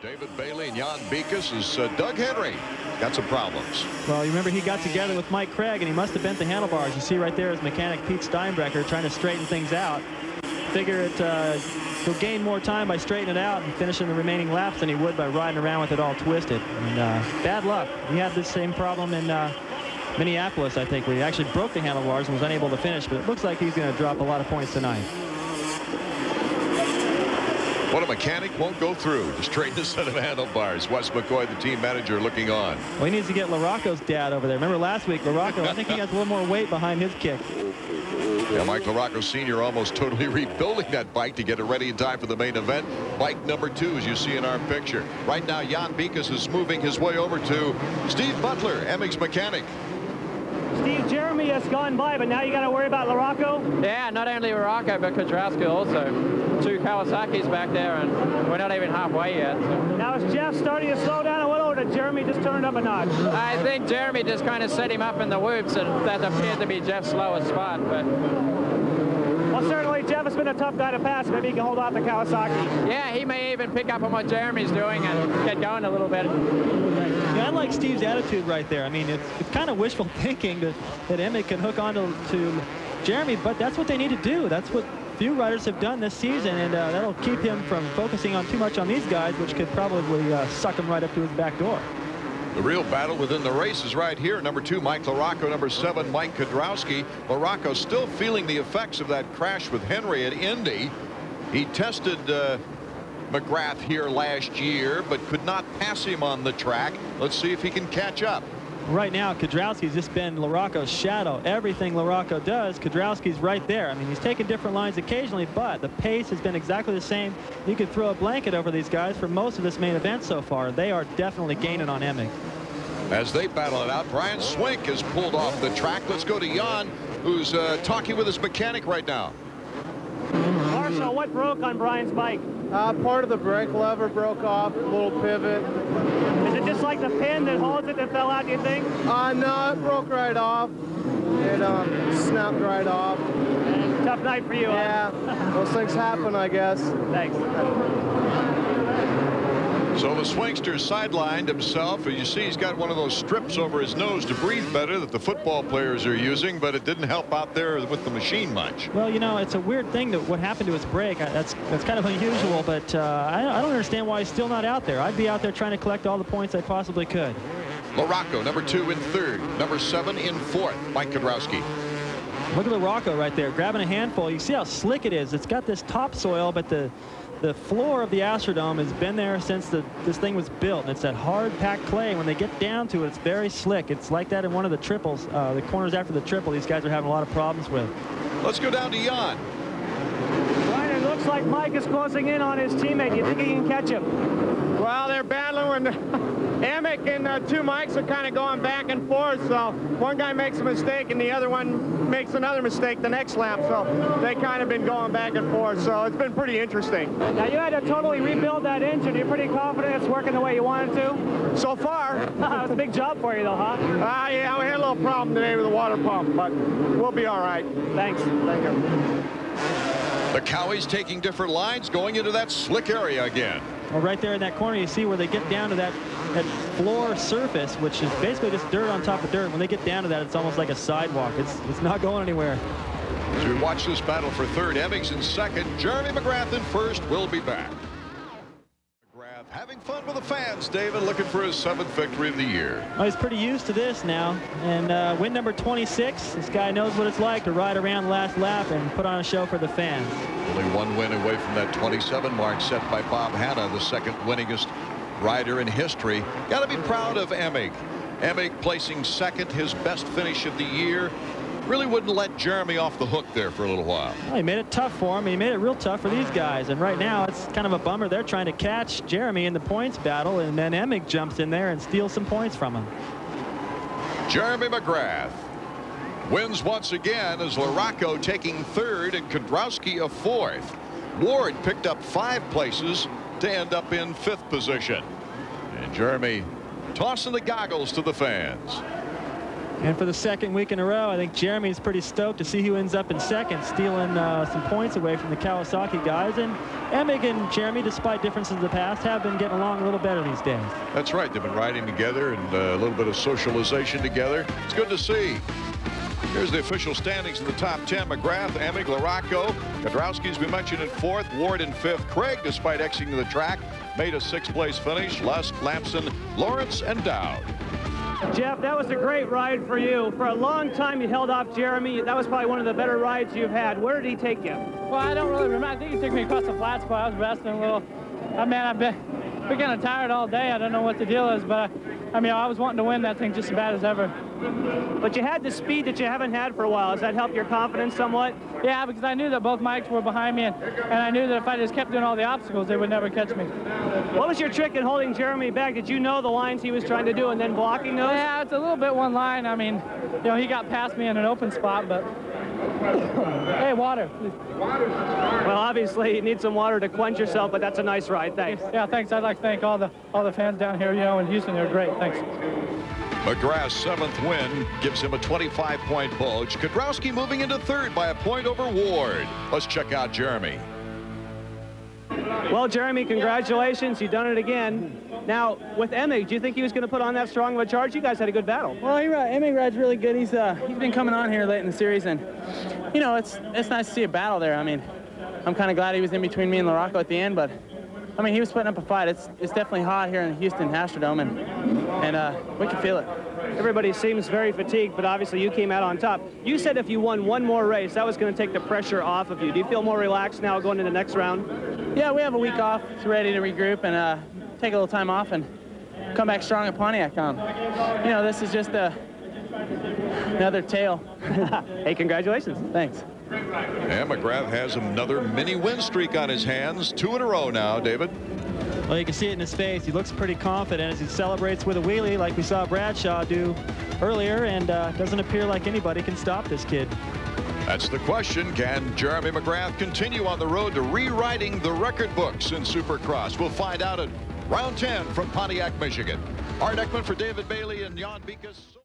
David Bailey and Jan Beekes as Doug Henry got some problems. Well, you remember he got together with Mike Craig, and he must have bent the handlebars. You see right there is mechanic Pete Steinbrecher trying to straighten things out. Figure he'll gain more time by straightening it out and finishing the remaining laps than he would by riding around with it all twisted. And bad luck. He had this same problem in Minneapolis, I think, where he actually broke the handlebars and was unable to finish. But it looks like he's going to drop a lot of points tonight. What a mechanic won't go through to straighten a set of handlebars. Wes McCoy, the team manager, looking on. Well, he needs to get LaRocco's dad over there. Remember last week, LaRocco, I think he has a little more weight behind his kick. Yeah, Mike LaRocco Sr. almost totally rebuilding that bike to get it ready in time for the main event. Bike number 2, as you see in our picture. Right now, Jan Beekes is moving his way over to Steve Butler, Emming's mechanic. Steve, Jeremy has gone by, but now you got to worry about LaRocco? Yeah, not only LaRocco, but Kudrowski also. 2 Kawasaki's back there, and we're not even halfway yet. So. Now is Jeff starting to slow down a little, or did Jeremy just turn it up a notch? I think Jeremy just kind of set him up in the whoops, and that appeared to be Jeff's slowest spot. But well, certainly Jeff has been a tough guy to pass. Maybe he can hold off the Kawasaki. Yeah, he may even pick up on what Jeremy's doing and get going a little bit. Yeah, I like Steve's attitude right there. I mean, it's kind of wishful thinking that Emmett can hook on to Jeremy, but that's what they need to do. That's what few riders have done this season, and that'll keep him from focusing on too much on these guys, which could probably suck him right up to his back door. The real battle within the race is right here. Number 2, Mike LaRocco. Number 7, Mike Kudrowski. LaRocco still feeling the effects of that crash with Henry at Indy. He tested McGrath here last year, but could not pass him on the track. Let's see if he can catch up. Right now, Kudrowski's just been LaRocco's shadow. Everything LaRocco does, Kudrowski's right there. I mean, he's taken different lines occasionally, but the pace has been exactly the same. You could throw a blanket over these guys for most of this main event so far. They are definitely gaining on Emmett. As they battle it out, Brian Swink has pulled off the track. Let's go to Jan, who's talking with his mechanic right now. Marshall, what broke on Brian's bike? Part of the brake lever broke off, a little pivot. Is it just like the pin that holds it that fell out, do you think? No, it broke right off. It snapped right off. Tough night for you, yeah, huh? Those things happen, I guess. Thanks. So the Swinkster sidelined himself. As you see, he's got one of those strips over his nose to breathe better that the football players are using, but it didn't help out there with the machine much. Well, you know, it's a weird thing that what happened to his brake. That's kind of unusual, but I don't understand why he's still not out there. I'd be out there trying to collect all the points I possibly could. LaRocco, number 2 in 3rd. Number 7 in 4th, Mike Kudrowski. Look at LaRocco right there, grabbing a handful. You see how slick it is. It's got this topsoil, but the floor of the Astrodome has been there since this thing was built, and it's that hard packed clay. When they get down to it, it's very slick. It's like that in one of the triples, the corners after the triple. These guys are having a lot of problems with. Let's go down to Jan. Ryan, it looks like Mike is closing in on his teammate. Do you think he can catch him? Well, they're battling when Emmett and 2 Mikes are kind of going back and forth. So one guy makes a mistake and the other one makes another mistake the next lap. So they kind of been going back and forth. So it's been pretty interesting. Now, you had to totally rebuild that engine. You're pretty confident it's working the way you wanted to? So far. It was a big job for you, though, huh? Yeah, we had a little problem today with the water pump, but we'll be all right. Thanks. Thank you. The Cowies taking different lines, going into that slick area again. Well, right there in that corner, you see where they get down to that floor surface, which is basically just dirt on top of dirt. When they get down to that, it's almost like a sidewalk. It's not going anywhere. As we watch this battle for 3rd, Emmings in 2nd, Jeremy McGrath in 1st. We'll be back. McGrath having fun with the fans. David looking for his 7th victory of the year. Well, he's pretty used to this now. And win number 26. This guy knows what it's like to ride around the last lap and put on a show for the fans. Only 1 win away from that 27 mark set by Bob Hanna, the 2nd winningest rider in history. Got to be proud of Emig. Emig placing 2nd, his best finish of the year. Really wouldn't let Jeremy off the hook there for a little while. Well, he made it tough for him. He made it real tough for these guys. And right now, it's kind of a bummer. They're trying to catch Jeremy in the points battle, and then Emig jumps in there and steals some points from him. Jeremy McGrath wins once again as LaRocco taking 3rd and Kudrowski a 4th. Ward picked up 5 places to end up in 5th position. And Jeremy tossing the goggles to the fans. And for the second week in a row, I think Jeremy's pretty stoked to see who ends up in second, stealing some points away from the Kawasaki guys. And Emig and Jeremy, despite differences in the past, have been getting along a little better these days. That's right. They've been riding together and a little bit of socialization together. It's good to see. Here's the official standings in the top 10. McGrath, Emig, LaRocco, Kiedrowski, as we mentioned, in 4th. Ward in 5th. Craig, despite exiting the track, made a 6th place finish. Lusk, Lamson, Lawrence, and Dowd. Jeff, that was a great ride for you. For a long time, you held off Jeremy. That was probably one of the better rides you've had. Where did he take you? Well, I don't really remember. I think he took me across the flat spot. I was resting a little. Man, I've been kind of tired all day. I don't know what the deal is, but I mean, I was wanting to win that thing just as bad as ever. But you had the speed that you haven't had for a while. Has that helped your confidence somewhat? Yeah, because I knew that both Mikes were behind me, and I knew that if I just kept doing all the obstacles, they would never catch me. What was your trick in holding Jeremy back? Did you know the lines he was trying to do and then blocking those? Yeah, it's a little bit one line. I mean, you know, he got past me in an open spot, but hey, water, please. Well, obviously you need some water to quench yourself, but that's a nice ride. Thanks. Yeah, thanks. I'd like to thank all the fans down here, you know, in Houston. They're great. Thanks. McGrath's 7th win gives him a 25-point bulge. Kiedrowski moving into 3rd by a point over Ward. Let's check out Jeremy. Well, Jeremy, congratulations. You've done it again. Now, with Emig, do you think he was going to put on that strong of a charge? You guys had a good battle. Well, Emig rides really good. He's been coming on here late in the series, and you know, it's nice to see a battle there. I mean, I'm kind of glad he was in between me and LaRocco at the end, but I mean, he was putting up a fight. It's definitely hot here in the Houston Astrodome, and we can feel it. Everybody seems very fatigued, but obviously you came out on top. You said if you won one more race, that was going to take the pressure off of you. Do you feel more relaxed now going into the next round? Yeah, we have a week off, so ready to regroup and take a little time off and come back strong at Pontiac. You know, this is just another tale. Hey, congratulations. Thanks. And McGrath has another mini win streak on his hands. 2 in a row now, David. Well, you can see it in his face. He looks pretty confident as he celebrates with a wheelie like we saw Bradshaw do earlier, and doesn't appear like anybody can stop this kid. That's the question. Can Jeremy McGrath continue on the road to rewriting the record books in Supercross? We'll find out at round 10 from Pontiac, Michigan. Art Ekman for David Bailey and Jan Bikas.